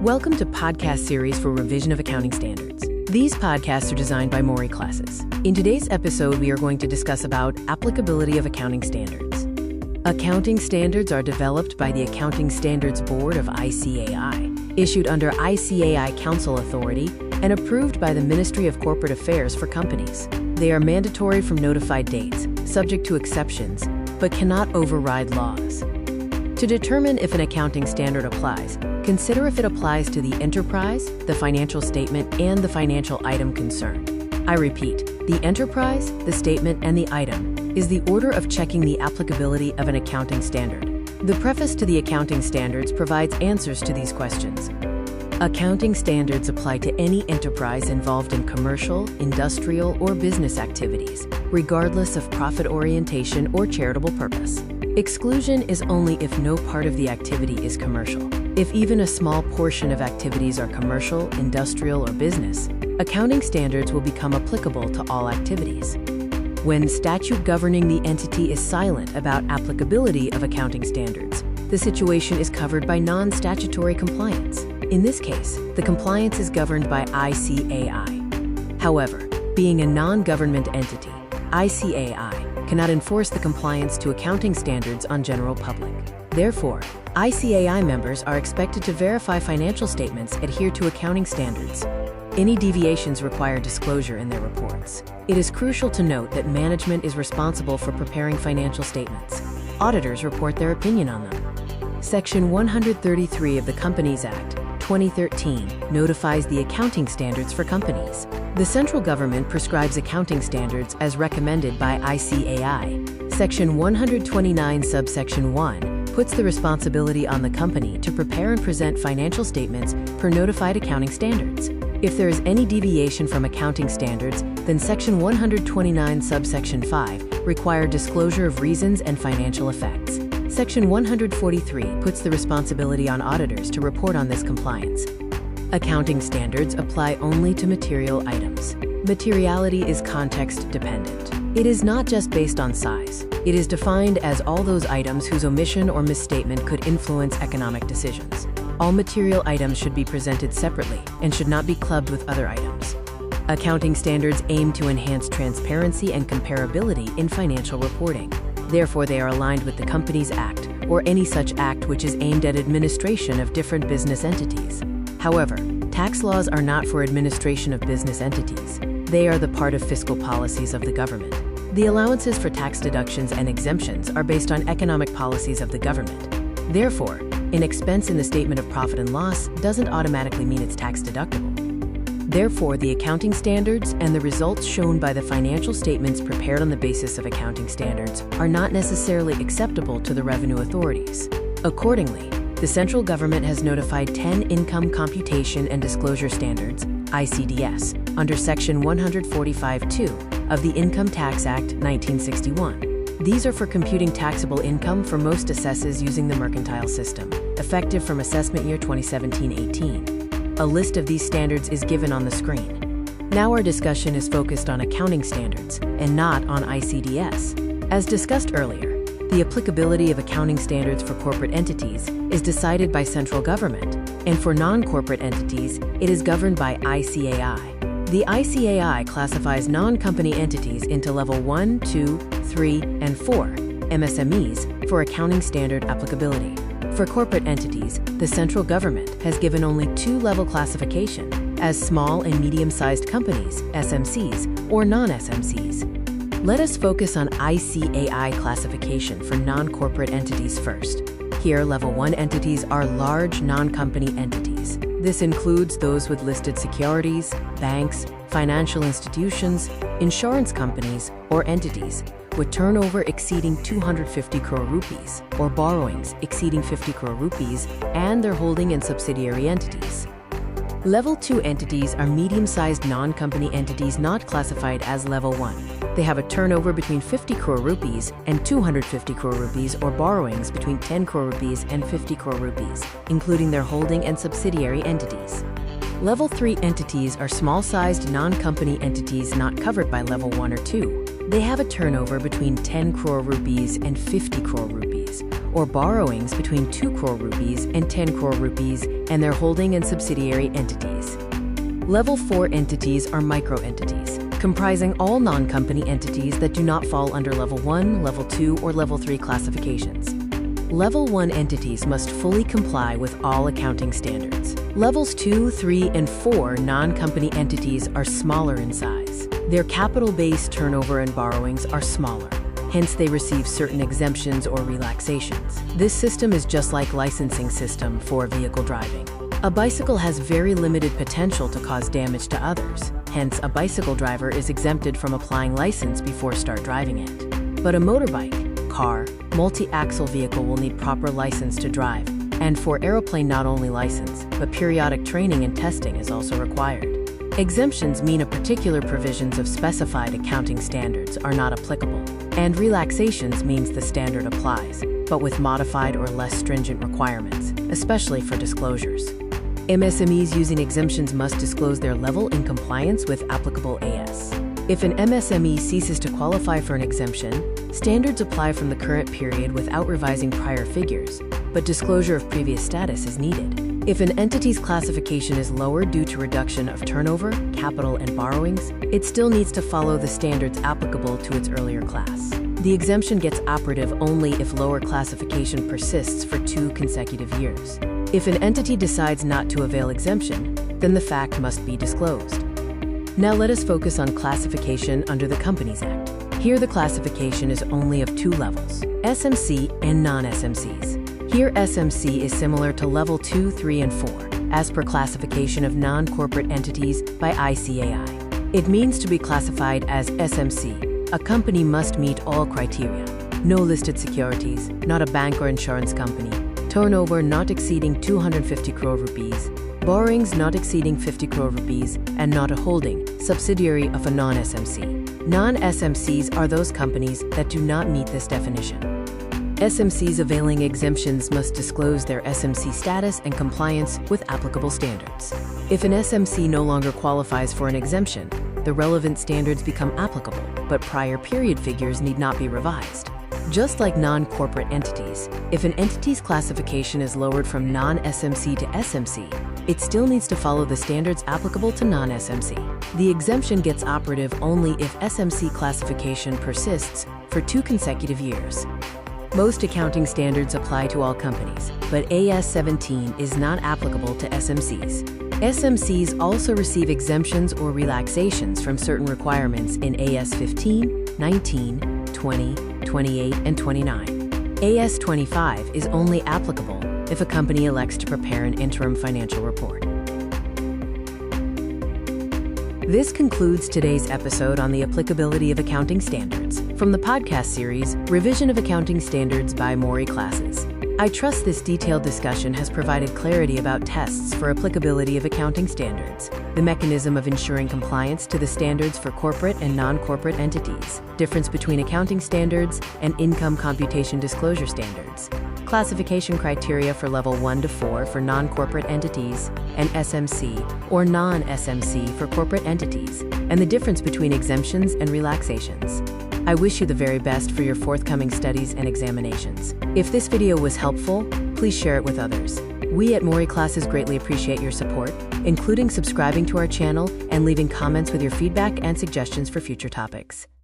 Welcome to podcast series for revision of accounting standards. These podcasts are designed by Mori classes. In today's episode, we are going to discuss about applicability of accounting standards. Accounting standards are developed by the Accounting Standards Board of ICAI, issued under ICAI Council Authority, and approved by the Ministry of Corporate Affairs for companies. They are mandatory from notified dates, subject to exceptions, but cannot override laws. To determine if an accounting standard applies, consider if it applies to the enterprise, the financial statement, and the financial item concerned. I repeat, the enterprise, the statement, and the item is the order of checking the applicability of an accounting standard. The preface to the accounting standards provides answers to these questions. Accounting standards apply to any enterprise involved in commercial, industrial, or business activities, regardless of profit orientation or charitable purpose. Exclusion is only if no part of the activity is commercial. If even a small portion of activities are commercial, industrial, or business, accounting standards will become applicable to all activities. When statute governing the entity is silent about applicability of accounting standards, the situation is covered by non-statutory compliance. In this case, the compliance is governed by ICAI. However, being a non-government entity, ICAI cannot enforce the compliance to accounting standards on general public. Therefore, ICAI members are expected to verify financial statements adhere to accounting standards. Any deviations require disclosure in their reports. It is crucial to note that management is responsible for preparing financial statements. Auditors report their opinion on them. Section 133 of the Companies Act, 2013 notifies the accounting standards for companies. The central government prescribes accounting standards as recommended by ICAI. Section 129 subsection 1 puts the responsibility on the company to prepare and present financial statements per notified accounting standards. If there is any deviation from accounting standards, then Section 129 subsection 5 require disclosure of reasons and financial effects. Section 143 puts the responsibility on auditors to report on this compliance. Accounting standards apply only to material items. Materiality is context dependent. It is not just based on size. It is defined as all those items whose omission or misstatement could influence economic decisions. All material items should be presented separately and should not be clubbed with other items. Accounting standards aim to enhance transparency and comparability in financial reporting. Therefore, they are aligned with the Companies Act or any such act which is aimed at administration of different business entities. However, tax laws are not for administration of business entities. They are the part of fiscal policies of the government. The allowances for tax deductions and exemptions are based on economic policies of the government. Therefore, an expense in the statement of profit and loss doesn't automatically mean it's tax deductible. Therefore, the accounting standards and the results shown by the financial statements prepared on the basis of accounting standards are not necessarily acceptable to the revenue authorities. Accordingly, the central government has notified 10 Income Computation and Disclosure Standards, ICDS, under Section 145(2) of the Income Tax Act 1961. These are for computing taxable income for most assesses using the mercantile system, effective from assessment year 2017-18. A list of these standards is given on the screen. Now our discussion is focused on accounting standards and not on ICDS. As discussed earlier, the applicability of accounting standards for corporate entities is decided by central government, and for non-corporate entities, it is governed by ICAI. The ICAI classifies non-company entities into Level 1, 2, 3, and 4, MSMEs, for accounting standard applicability. For corporate entities, the central government has given only two-level classification as small and medium-sized companies, SMCs, or non-SMCs. Let us focus on ICAI classification for non-corporate entities first. Here, Level 1 entities are large non-company entities. This includes those with listed securities, banks, financial institutions, insurance companies, or entities with turnover exceeding 250 crore rupees or borrowings exceeding 50 crore rupees and their holding in subsidiary entities. Level 2 entities are medium-sized non-company entities not classified as Level 1. They have a turnover between 50 crore rupees and 250 crore rupees or borrowings between 10 crore rupees and 50 crore rupees, including their holding and subsidiary entities. Level 3 entities are small-sized non-company entities not covered by Level 1 or 2. They have a turnover between 10 crore rupees and 50 crore rupees, or borrowings between 2 crore rupees and 10 crore rupees and their holding and subsidiary entities. Level 4 entities are micro-entities, comprising all non-company entities that do not fall under Level 1, Level 2, or Level 3 classifications. Level 1 entities must fully comply with all accounting standards. Levels 2, 3, and 4 non-company entities are smaller in size. Their capital base, turnover, and borrowings are smaller. Hence, they receive certain exemptions or relaxations. This system is just like licensing system for vehicle driving. A bicycle has very limited potential to cause damage to others. Hence, a bicycle driver is exempted from applying license before start driving it. But a motorbike, car, multi-axle vehicle will need proper license to drive. And for aeroplane, not only license, but periodic training and testing is also required. Exemptions mean a particular provisions of specified accounting standards are not applicable. And relaxations means the standard applies, but with modified or less stringent requirements, especially for disclosures. MSMEs using exemptions must disclose their level in compliance with applicable AS. If an MSME ceases to qualify for an exemption, standards apply from the current period without revising prior figures, but disclosure of previous status is needed. If an entity's classification is lowered due to reduction of turnover, capital, and borrowings, it still needs to follow the standards applicable to its earlier class. The exemption gets operative only if lower classification persists for 2 consecutive years. If an entity decides not to avail exemption, then the fact must be disclosed. Now let us focus on classification under the Companies Act. Here the classification is only of 2 levels, SMC and non-SMCs. Here SMC is similar to level 2, 3, and 4, as per classification of non-corporate entities by ICAI. It means to be classified as SMC, a company must meet all criteria. No listed securities, not a bank or insurance company, turnover not exceeding 250 crore rupees, borrowings not exceeding 50 crore rupees, and not a holding, subsidiary of a non-SMC. Non-SMCs are those companies that do not meet this definition. SMCs availing exemptions must disclose their SMC status and compliance with applicable standards. If an SMC no longer qualifies for an exemption, the relevant standards become applicable, but prior period figures need not be revised. Just like non-corporate entities, if an entity's classification is lowered from non-SMC to SMC, it still needs to follow the standards applicable to non-SMC. The exemption gets operative only if SMC classification persists for 2 consecutive years. Most accounting standards apply to all companies, but AS 17 is not applicable to SMCs. SMCs also receive exemptions or relaxations from certain requirements in AS 15, 19, 20, 28, and 29. AS 25 is only applicable if a company elects to prepare an interim financial report. This concludes today's episode on the applicability of accounting standards from the podcast series, Revision of Accounting Standards by Mori Classes. I trust this detailed discussion has provided clarity about tests for applicability of accounting standards, the mechanism of ensuring compliance to the standards for corporate and non-corporate entities, difference between accounting standards and income computation disclosure standards, classification criteria for level 1 to 4 for non-corporate entities, and SMC or non-SMC for corporate entities, and the difference between exemptions and relaxations. I wish you the very best for your forthcoming studies and examinations. If this video was helpful, please share it with others. We at Mori Classes greatly appreciate your support, including subscribing to our channel and leaving comments with your feedback and suggestions for future topics.